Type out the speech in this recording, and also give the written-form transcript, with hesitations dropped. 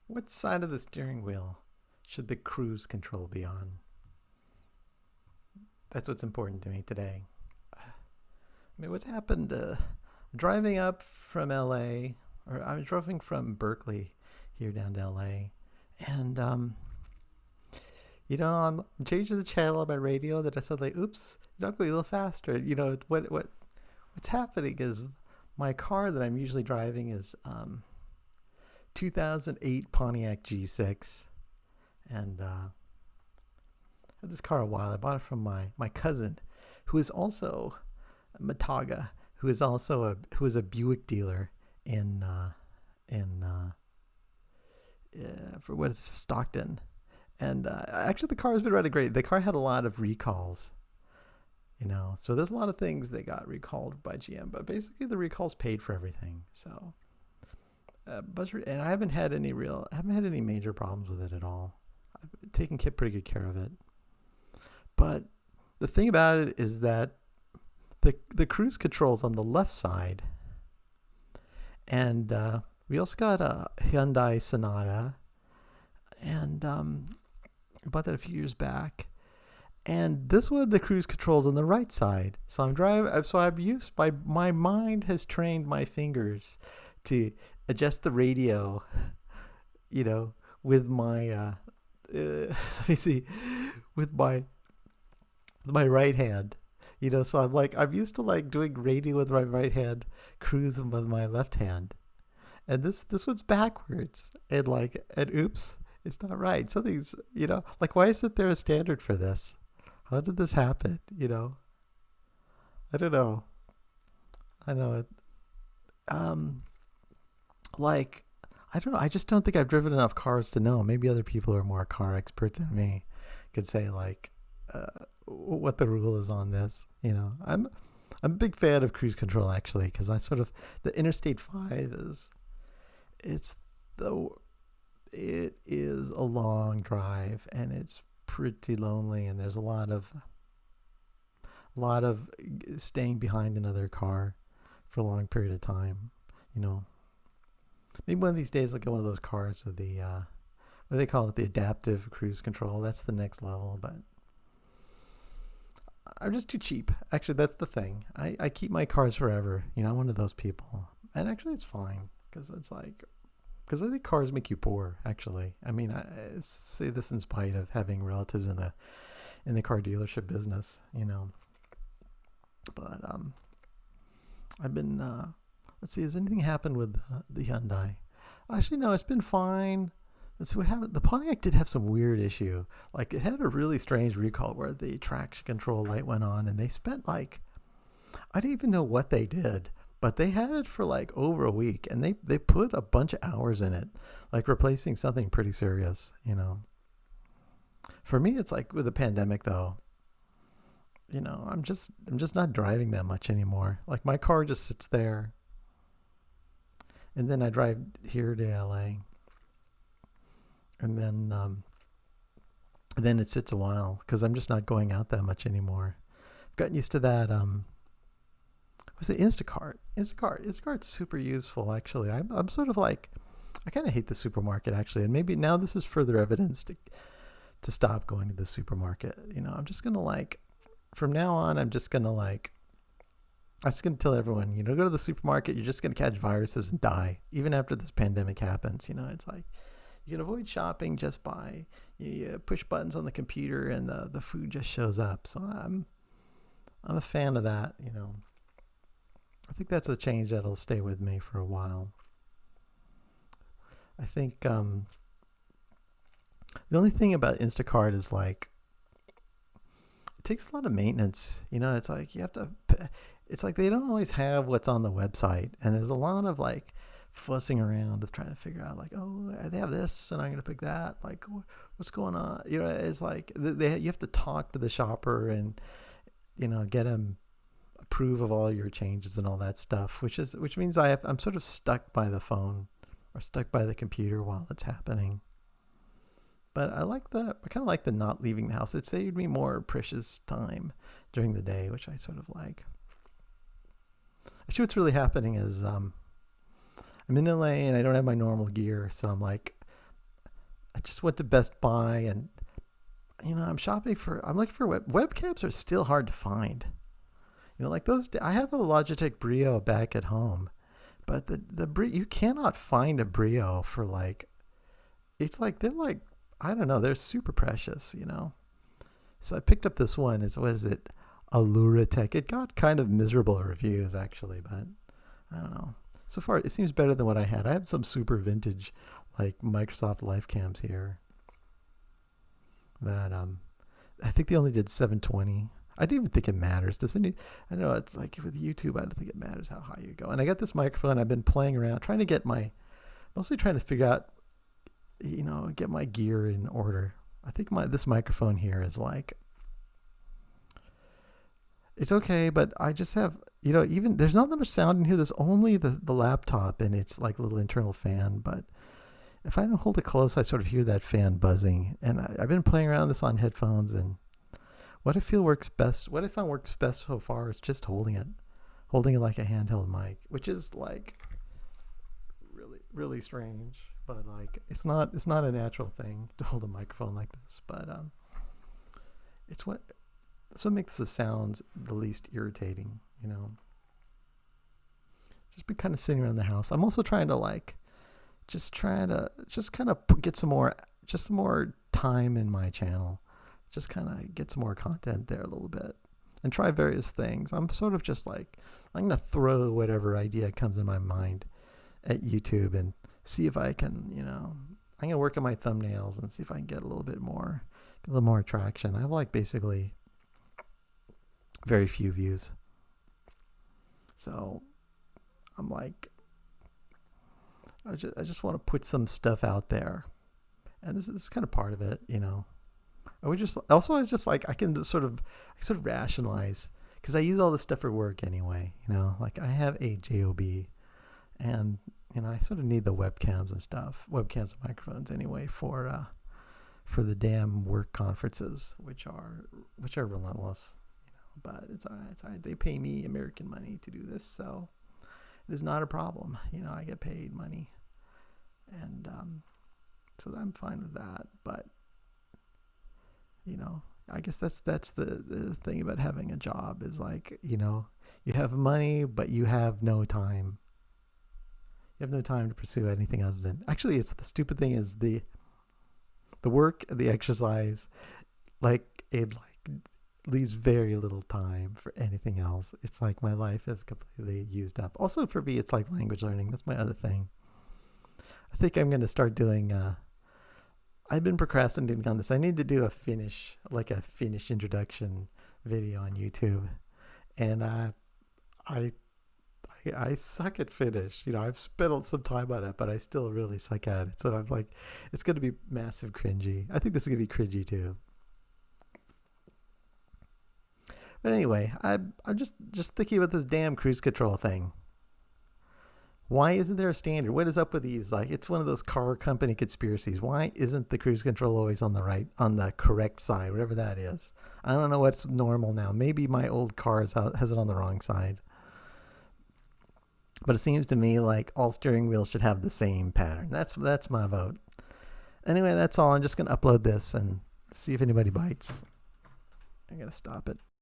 What side of the steering wheel should the cruise control be on? That's what's important to me today. I mean, what's happened? Driving up from LA, or I'm driving from Berkeley here down to LA, and I'm changing the channel on my radio. That I said like, oops, I'm going a little faster. What's happening is my car that I'm usually driving is 2008 Pontiac G6, and I had this car a while. I bought it from my cousin, who is also Mataga, who is a Buick dealer in for what is Stockton, and actually the car has been running great. The car had a lot of recalls, so there's a lot of things that got recalled by GM, but basically the recalls paid for everything. So, and I haven't had any major problems with it at all. I've taken pretty good care of it. But the thing about it is that the cruise controls on the left side, and we also got a Hyundai Sonata, and I bought that a few years back. And this one, the cruise controls on the right side. So I'm driving. So I'm used. My mind has trained my fingers to adjust the radio, with my let me see, with my right hand. So I'm used to like doing radio with my right hand, cruising with my left hand, and this one's backwards, and oops, it's not right. Something's like, why isn't there a standard for this? How did this happen? I don't know. I know it. Um, like I don't know. I just don't think I've driven enough cars to know. Maybe other people who are more car experts than me could say like what the rule is on this. I'm a big fan of cruise control actually, because the Interstate 5 it's the it is a long drive, and it's pretty lonely, and there's a lot of staying behind another car for a long period of time. You know, Maybe one of these days I'll get one of those cars with the what do they call it? The adaptive cruise control. That's the next level, but I'm just too cheap. Actually, that's the thing. I keep my cars forever. I'm one of those people, and actually, it's fine because I think cars make you poor. Actually, I mean, I say this in spite of having relatives in the car dealership business. But I've been let's see, has anything happened with the Hyundai? Actually, no, it's been fine. Let's see what happened. The Pontiac did have some weird issue. Like, it had a really strange recall where the traction control light went on, and they spent I don't even know what they did, but they had it for over a week, and they put a bunch of hours in it, replacing something pretty serious. For me, it's like with the pandemic though. I'm just not driving that much anymore. Like, my car just sits there, and then I drive here to LA, and then it sits a while because I'm just not going out that much anymore. I've gotten used to that. Was it Instacart? Instacart's super useful actually. I'm sort of like, I kind of hate the supermarket actually, and maybe now this is further evidence to stop going to the supermarket. I'm just gonna from now on, I'm just gonna I was going to tell everyone, go to the supermarket, you're just going to catch viruses and die. Even after this pandemic happens, it's like you can avoid shopping just by you push buttons on the computer and the food just shows up. So I'm a fan of that. I think that's a change that'll stay with me for a while. I think the only thing about Instacart is it takes a lot of maintenance. It's like you have to. It's like they don't always have what's on the website, and there's a lot of fussing around with trying to figure out oh, they have this and I'm going to pick that, what's going on. It's like you have to talk to the shopper and get them approve of all your changes and all that stuff, which means I'm sort of stuck by the phone or stuck by the computer while it's happening. But I kind of like the not leaving the house. It saved me more precious time during the day, which I sort of like. Actually, what's really happening is I'm in LA and I don't have my normal gear, so I'm I just went to Best Buy and I'm looking for webcams are still hard to find. Like those, I have a Logitech Brio back at home, but you cannot find a Brio for like, it's like, they're like, I don't know, they're super precious. So I picked up this one. What is it? Aluratech. It got kind of miserable reviews actually, but I don't know. So far, it seems better than what I had. I have some super vintage, like Microsoft Live cams here. That I think they only did 720. I don't even think it matters. I don't know. It's like with YouTube, I don't think it matters how high you go. And I got this microphone. I've been playing around, mostly trying to figure out, get my gear in order. I think this microphone here is like, it's okay, but I just have, even there's not that much sound in here. There's only the laptop and it's like a little internal fan. But if I don't hold it close, I sort of hear that fan buzzing. And I've been playing around this on headphones, and what I found works best so far is just holding it like a handheld mic, which is like really, really strange. But like, it's not a natural thing to hold a microphone like this. But it's what makes the sounds the least irritating. Just be kind of sitting around the house. I'm also trying to just kind of get some more time in my channel. Just kind of get some more content there a little bit and try various things. I'm sort of just like, I'm going to throw whatever idea comes in my mind at YouTube and see if I can, I'm going to work on my thumbnails and see if I can get a little more traction. I have basically very few views. So I'm like, I just want to put some stuff out there. And this is kind of part of it, I was just like, I can sort of rationalize, because I use all this stuff for work anyway, like I have a job, and I sort of need the webcams and microphones anyway for the damn work conferences, which are relentless, but it's all right. They pay me American money to do this, so it is not a problem. I get paid money, and so I'm fine with that. But I guess that's the thing about having a job is like, you have money, but you have no time. You have no time to pursue anything other than, actually, it's the stupid thing is the work, the exercise, it leaves very little time for anything else. It's like my life is completely used up. Also for me, it's like language learning. That's my other thing. I think I'm going to start doing, I've been procrastinating on this. I need to do a Finnish introduction video on YouTube. And I suck at Finnish. I've spent some time on it, but I still really suck at it. So I'm like, it's going to be massive cringy. I think this is going to be cringy too. But anyway, I'm just thinking about this damn cruise control thing. Why isn't there a standard? What is up with these? It's one of those car company conspiracies. Why isn't the cruise control always on the correct side, whatever that is? I don't know what's normal now. Maybe my old car has it on the wrong side. But it seems to me like all steering wheels should have the same pattern. That's my vote. Anyway, that's all. I'm just going to upload this and see if anybody bites. I'm going to stop it.